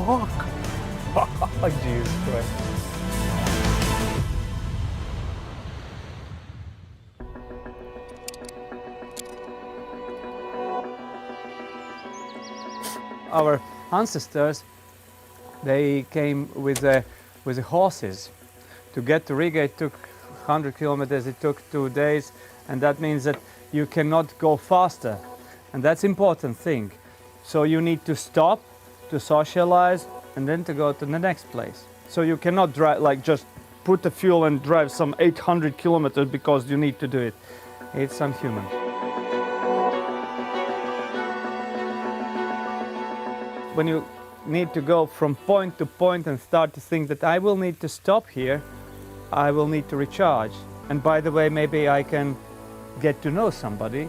fuck? Oh, Jesus Christ. Our ancestors, they came with the horses. To get to Riga, it took 100 kilometers, it took 2 days, and that means that you cannot go faster. And that's important thing. So you need to stop, to socialize, and then to go to the next place. So you cannot drive, like just put the fuel and drive some 800 kilometers because you need to do it. It's unhuman. When you need to go from point to point and start to think that I will need to stop here, I will need to recharge. And by the way, maybe I can get to know somebody,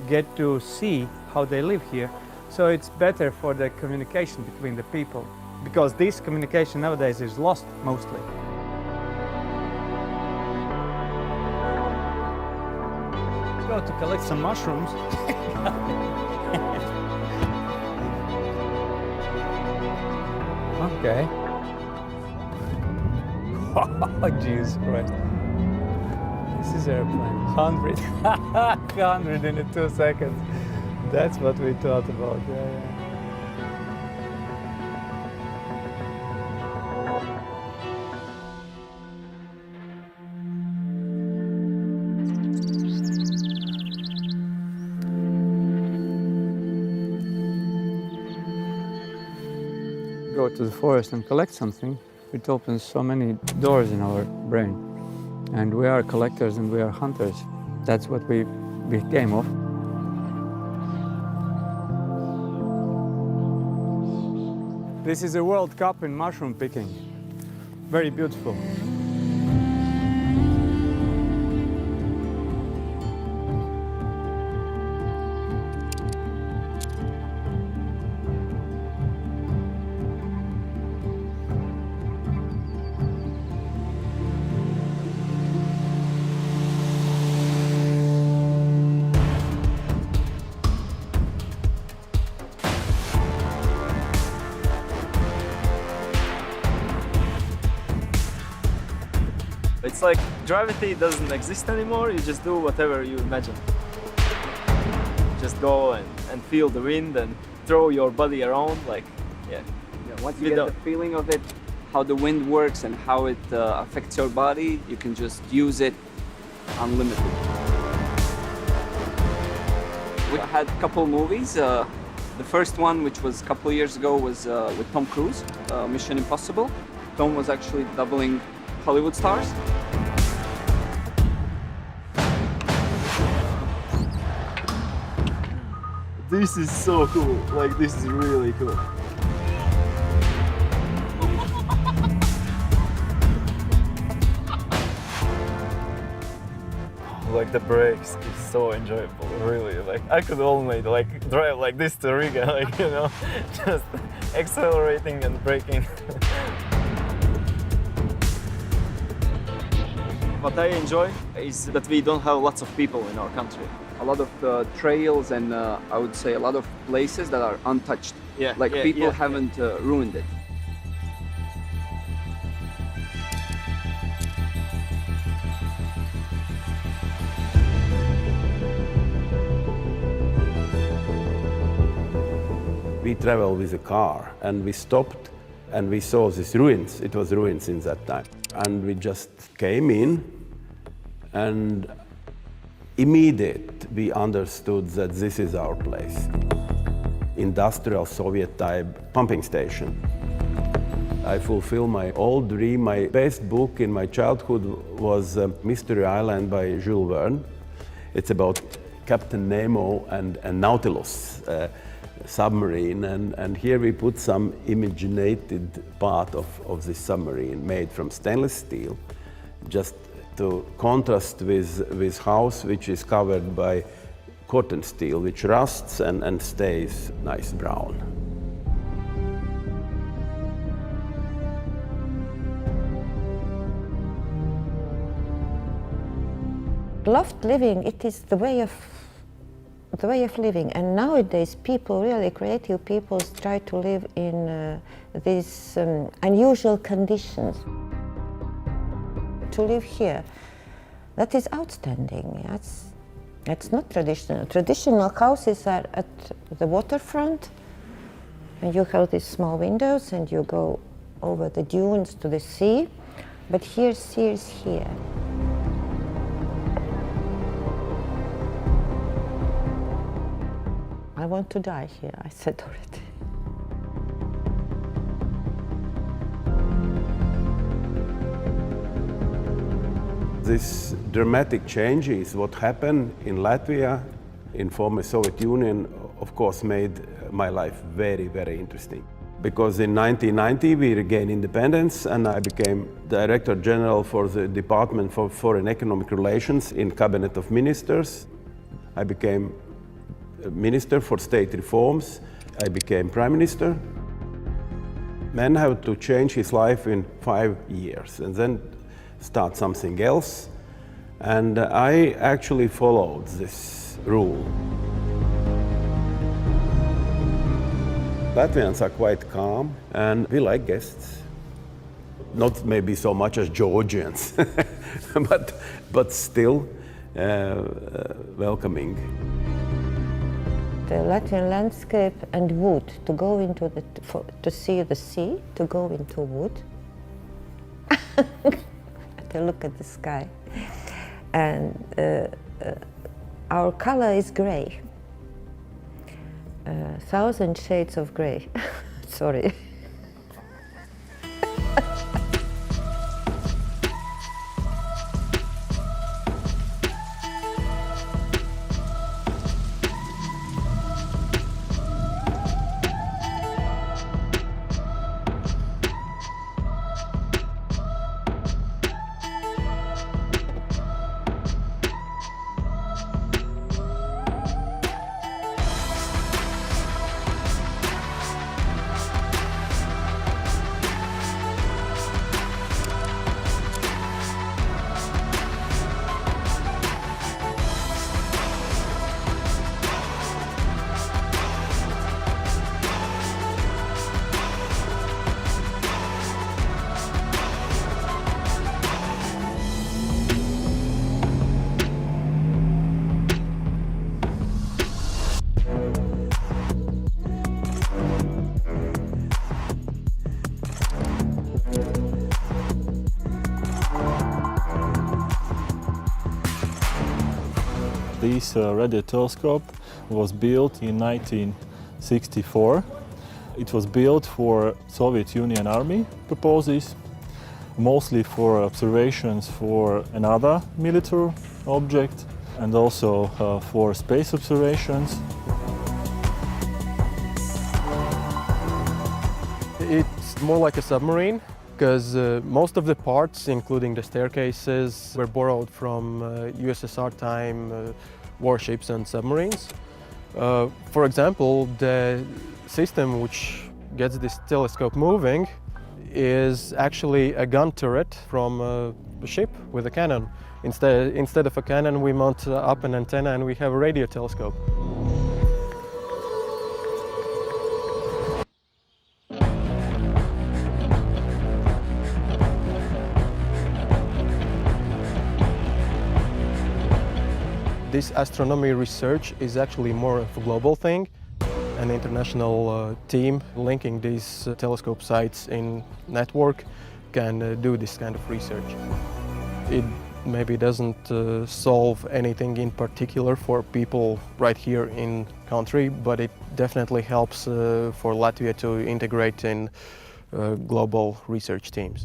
get to see how they live here. So it's better for the communication between the people, because this communication nowadays is lost mostly. Let's go to collect some mushrooms. Okay. Oh, Jesus Christ. This is airplane. 100. 100 in 2 seconds. That's what we thought about. Yeah. Go to the forest and collect something, it opens so many doors in our brain. And we are collectors and we are hunters. That's what we became of. This is a World Cup in mushroom picking. Very beautiful. It's like gravity doesn't exist anymore, you just do whatever you imagine. Just go and feel the wind and throw your body around, like, yeah. Once you get the feeling of it, how the wind works and how it affects your body, you can just use it unlimited. We had a couple movies. The first one, which was a couple years ago, was with Tom Cruise, Mission Impossible. Tom was actually doubling Hollywood stars. This is so cool, like this is really cool. Like the brakes is so enjoyable, really. Like I could only like drive like this to Riga, like, you know, just accelerating and braking. What I enjoy is that we don't have lots of people in our country. A lot of trails and I would say a lot of places that are untouched. Yeah, like people haven't ruined it. We traveled with a car and we stopped and we saw these ruins. It was ruins in that time. And we just came in and immediately we understood that this is our place. Industrial Soviet type pumping station. I fulfilled my old dream. My best book in my childhood was Mystery Island by Jules Verne. It's about Captain Nemo and Nautilus submarine, and here we put some imaginated part of this submarine made from stainless steel, just to contrast with house which is covered by cotton steel, which rusts and stays nice brown. Loft living, it is the way of the way of living. And nowadays people, really creative people, try to live in these unusual conditions. To live here, that is outstanding. It's not traditional. Traditional houses are at the waterfront, and you have these small windows and you go over the dunes to the sea, but here, sea is here. I want to die here, I said already. This dramatic change is what happened in Latvia, in former Soviet Union, of course made my life very, very interesting. Because in 1990 we regained independence and I became Director General for the Department for Foreign Economic Relations in Cabinet of Ministers. I became Minister for State Reforms. I became Prime Minister. Man had to change his life in 5 years and then start something else. And I actually followed this rule. Latvians are quite calm and we like guests. Not maybe so much as Georgians, but still welcoming. The Latvian landscape and wood, to go into to see the sea, to go into wood, to look at the sky. And our color is gray. 1,000 shades of gray. Sorry. This radio telescope was built in 1964. It was built for Soviet Union Army purposes, mostly for observations for another military object and also for space observations. It's more like a submarine because most of the parts, including the staircases, were borrowed from USSR time warships and submarines. For example, the system which gets this telescope moving is actually a gun turret from a ship with a cannon. Instead of a cannon, we mount up an antenna and we have a radio telescope. This astronomy research is actually more of a global thing. An international team linking these telescope sites in network can do this kind of research. It maybe doesn't solve anything in particular for people right here in country, but it definitely helps for Latvia to integrate in global research teams.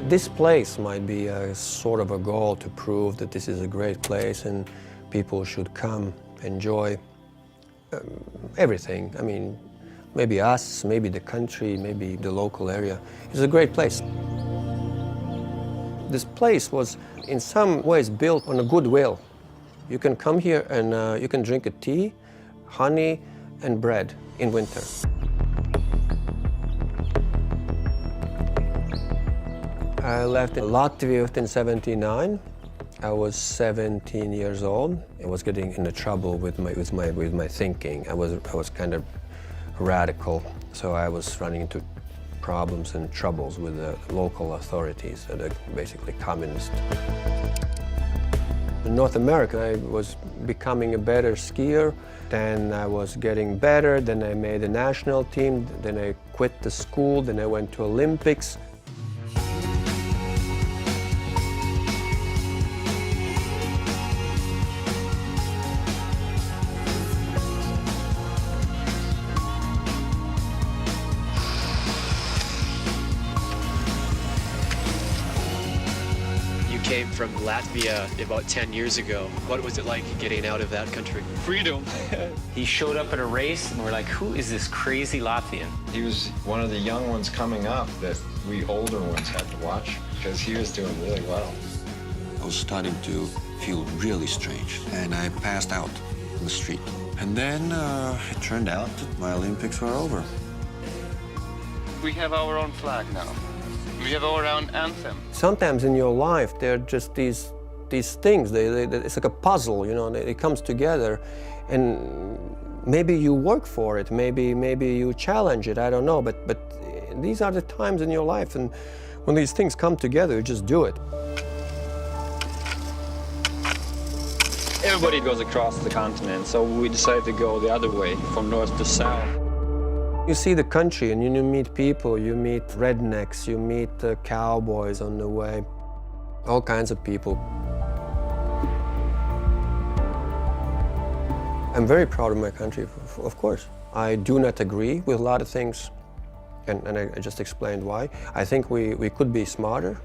This place might be a sort of a goal to prove that this is a great place and people should come, enjoy everything. I mean, maybe us, maybe the country, maybe the local area. It's a great place. This place was in some ways built on a goodwill. You can come here and you can drink a tea, honey and bread in winter. I left Latvia in '79. I was 17 years old. I was getting into trouble with my thinking. I was kind of radical, so I was running into problems and troubles with the local authorities, that are basically communist. In North America, I was becoming a better skier. Then I was getting better. Then I made a national team. Then I quit the school. Then I went to Olympics. Came from Latvia about 10 years ago. What was it like getting out of that country? Freedom. He showed up at a race and we're like, who is this crazy Latvian? He was one of the young ones coming up that we older ones had to watch because he was doing really well. I was starting to feel really strange and I passed out in the street. And then it turned out that my Olympics were over. We have our own flag now. We have our own anthem. Sometimes in your life, there are just these things. It's like a puzzle, you know. It comes together, and maybe you work for it. Maybe you challenge it. I don't know. But these are the times in your life, and when these things come together, you just do it. Everybody goes across the continent, so we decided to go the other way, from north to south. You see the country and you meet people, you meet rednecks, you meet cowboys on the way, all kinds of people. I'm very proud of my country, of course. I do not agree with a lot of things, and I just explained why. I think we could be smarter.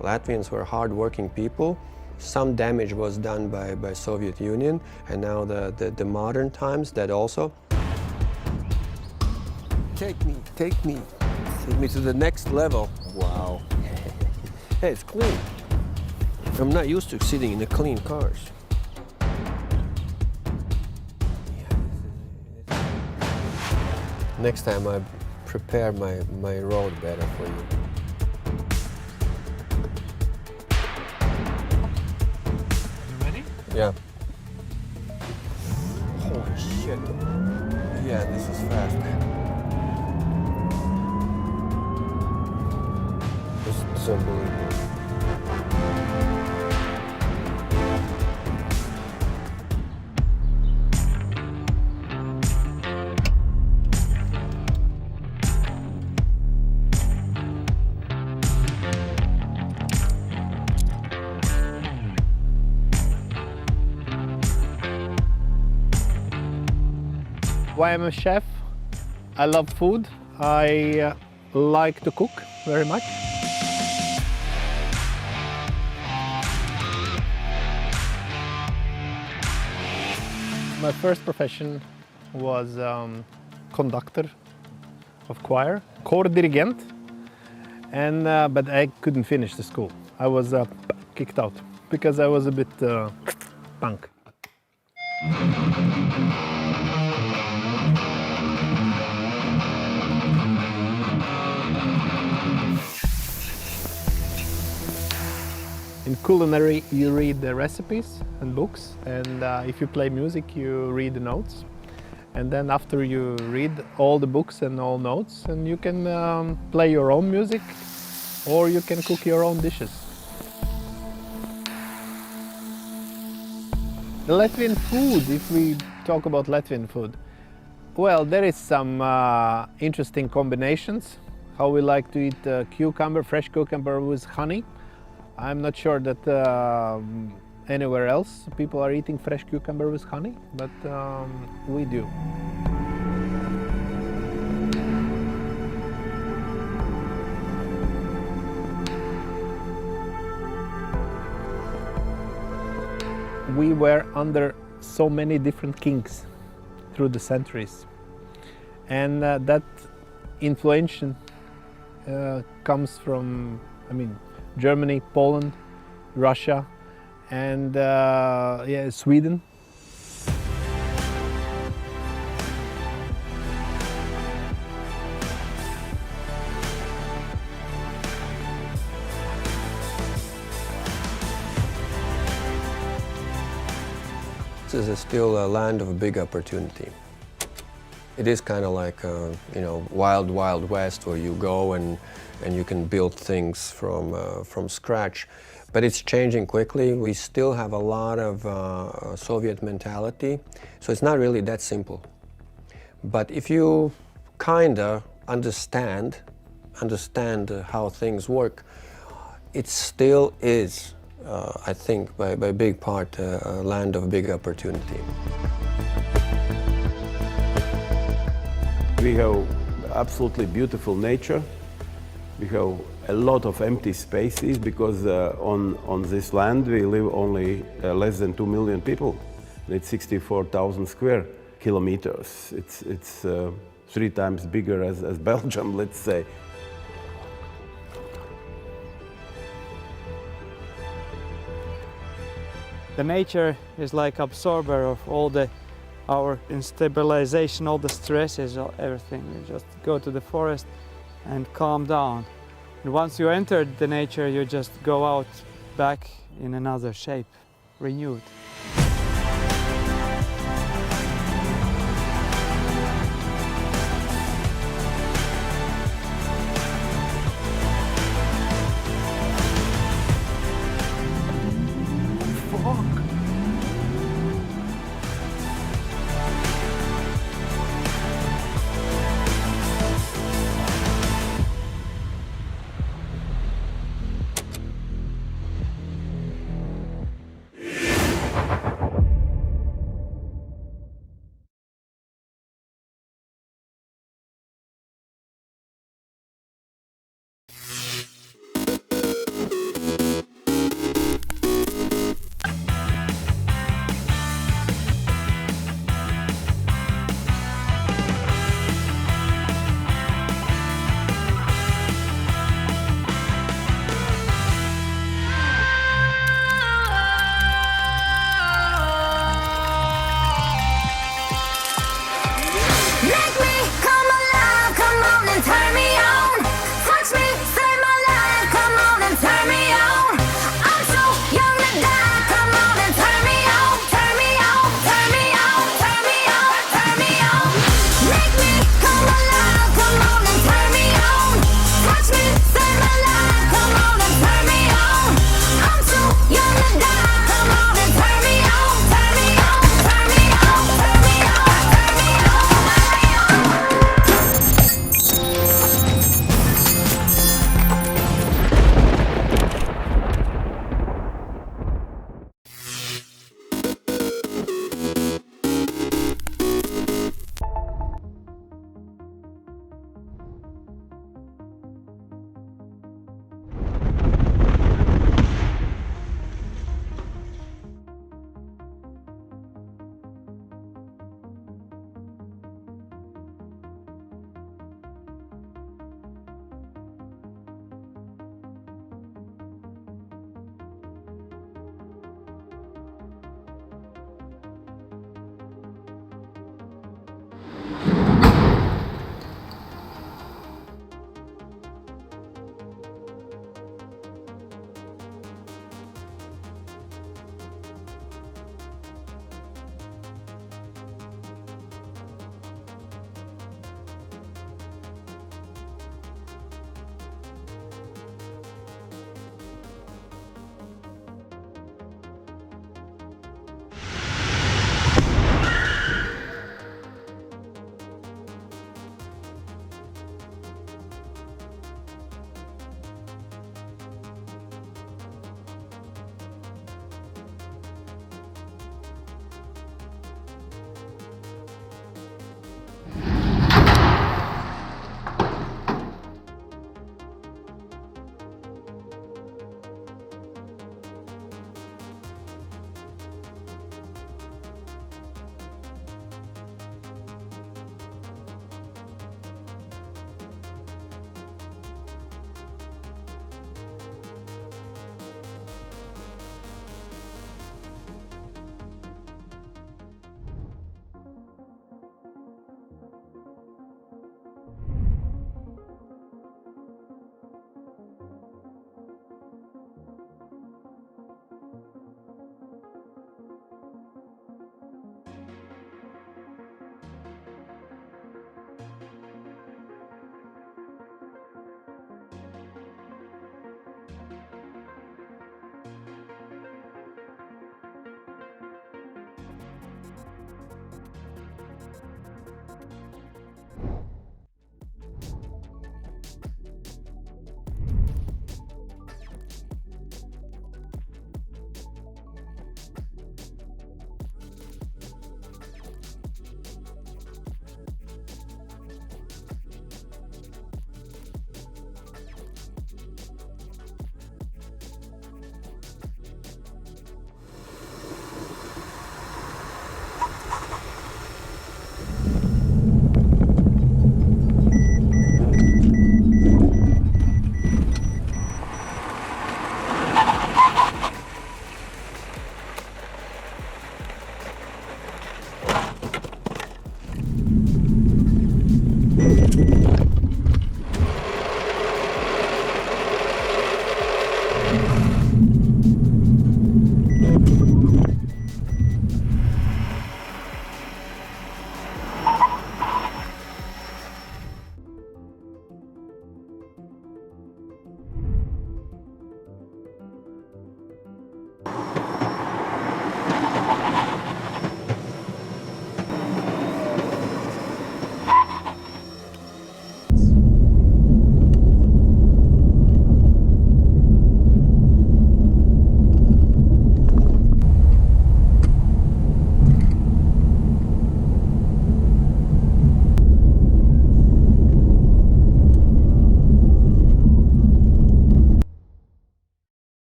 Latvians were hard-working people. Some damage was done by Soviet Union, and now the modern times, that also. Take me to the next level. Wow. Hey, it's clean. I'm not used to sitting in the clean cars. Next time I prepare my road better for you. You ready? Yeah. Holy shit. Yeah, this is fast. It's unbelievable. Why I'm a chef? I love food. I like to cook very much. My first profession was conductor of choir, choir dirigent, and but I couldn't finish the school. I was kicked out because I was a bit punk. In culinary, you read the recipes and books, and if you play music, you read the notes. And then after you read all the books and all notes, and you can play your own music, or you can cook your own dishes. The Latvian food, if we talk about Latvian food, well, there is some interesting combinations. How we like to eat cucumber, fresh cucumber with honey. I'm not sure that anywhere else people are eating fresh cucumber with honey, but we do. We were under so many different kings through the centuries. and that influence comes from, Germany, Poland, Russia, and Sweden. This is still a land of big opportunity. It is kind of like, wild, wild west where you go and you can build things from scratch. But it's changing quickly. We still have a lot of Soviet mentality, so it's not really that simple. But if you kind of understand how things work, it still is, I think, by big part, a land of big opportunity. We have absolutely beautiful nature. We have a lot of empty spaces because on this land we live only less than 2 million people. It's 64,000 square kilometers. It's 3 times bigger as Belgium, let's say. The nature is like absorber of all our instabilization, all the stresses, everything. You just go to the forest and calm down. And once you enter the nature, you just go out back in another shape, renewed.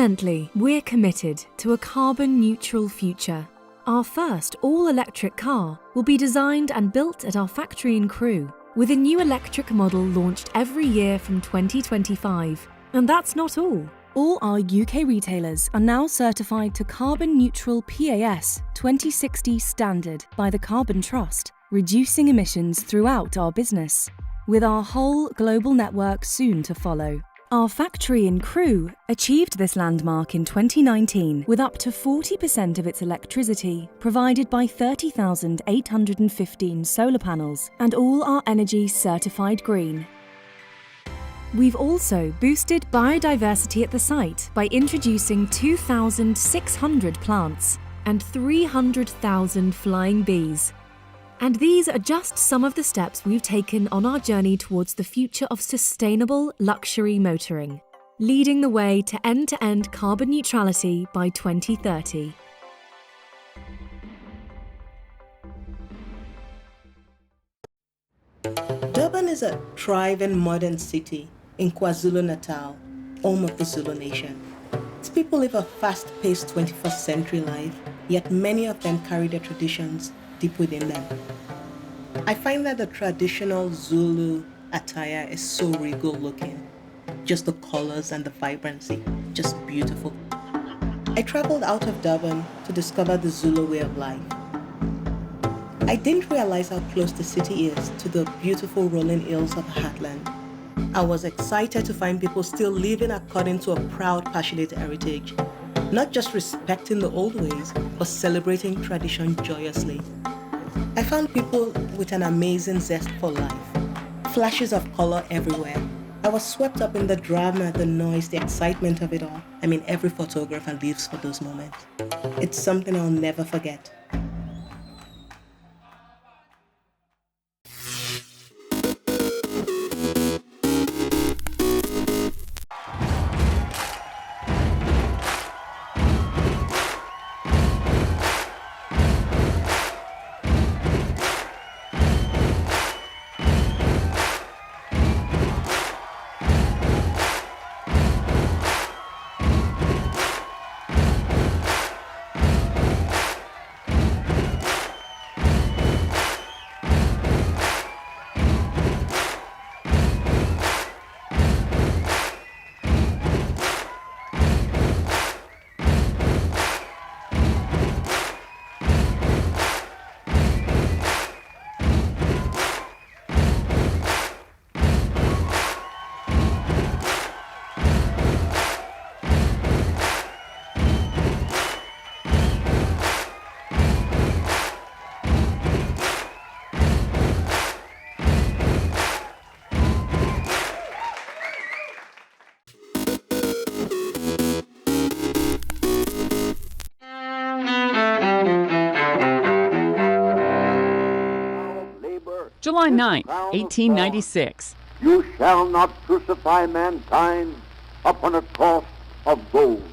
Fundamentally, we're committed to a carbon-neutral future. Our first all-electric car will be designed and built at our factory in Crewe, with a new electric model launched every year from 2025. And that's not all. All our UK retailers are now certified to carbon-neutral PAS 2060 standard by the Carbon Trust, reducing emissions throughout our business, with our whole global network soon to follow. Our factory in Crewe achieved this landmark in 2019 with up to 40% of its electricity provided by 30,815 solar panels and all our energy certified green. We've also boosted biodiversity at the site by introducing 2,600 plants and 300,000 flying bees. And these are just some of the steps we've taken on our journey towards the future of sustainable luxury motoring, leading the way to end-to-end carbon neutrality by 2030. Durban is a thriving modern city in KwaZulu-Natal, home of the Zulu nation. Its people live a fast-paced 21st century life, yet many of them carry their traditions deep within them. I find that the traditional Zulu attire is so regal looking. Just the colors and the vibrancy, just beautiful. I traveled out of Durban to discover the Zulu way of life. I didn't realize how close the city is to the beautiful rolling hills of Heartland. I was excited to find people still living according to a proud, passionate heritage, not just respecting the old ways, but celebrating tradition joyously. I found people with an amazing zest for life, flashes of color everywhere. I was swept up in the drama, the noise, the excitement of it all. I mean, every photographer lives for those moments. It's something I'll never forget. July 9, 1896. You shall not crucify mankind upon a cross of gold.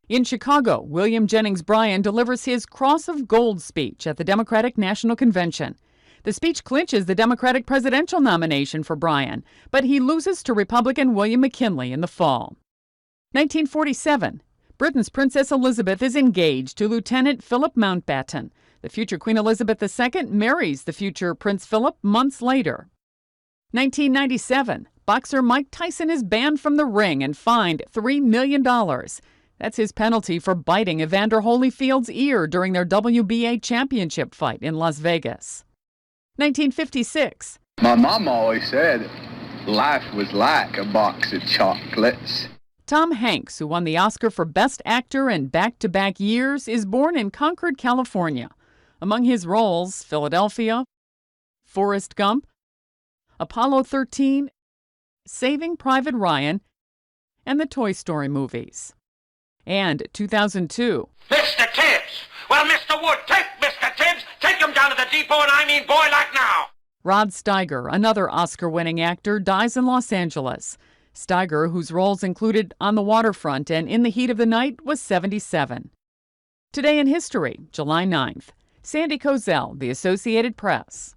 In Chicago, William Jennings Bryan delivers his Cross of Gold speech at the Democratic National Convention. The speech clinches the Democratic presidential nomination for Bryan, but he loses to Republican William McKinley in the fall. 1947. Britain's Princess Elizabeth is engaged to Lieutenant Philip Mountbatten. The future Queen Elizabeth II marries the future Prince Philip months later. 1997. Boxer Mike Tyson is banned from the ring and fined $3 million. That's his penalty for biting Evander Holyfield's ear during their WBA championship fight in Las Vegas. 1956. My mom always said life was like a box of chocolates. Tom Hanks, who won the Oscar for Best Actor in back-to-back years, is born in Concord, California. Among his roles, Philadelphia, Forrest Gump, Apollo 13, Saving Private Ryan, and the Toy Story movies. And 2002. Mr. Tibbs! Well, Mr. Wood, take Mr. Tibbs! Take him down to the depot, and I mean boy like now! Rod Steiger, another Oscar-winning actor, dies in Los Angeles. Steiger, whose roles included On the Waterfront and In the Heat of the Night, was 77. Today in history, July 9th. Sandy Kozel, The Associated Press.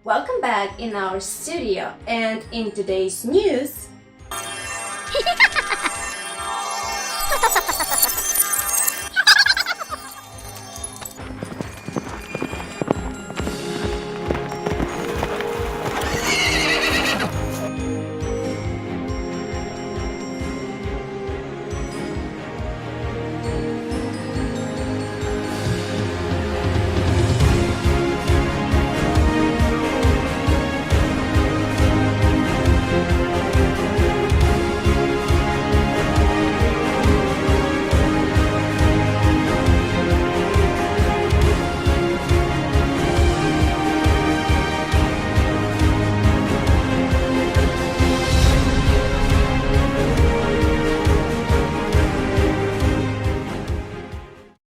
Welcome back in our studio, and in today's news,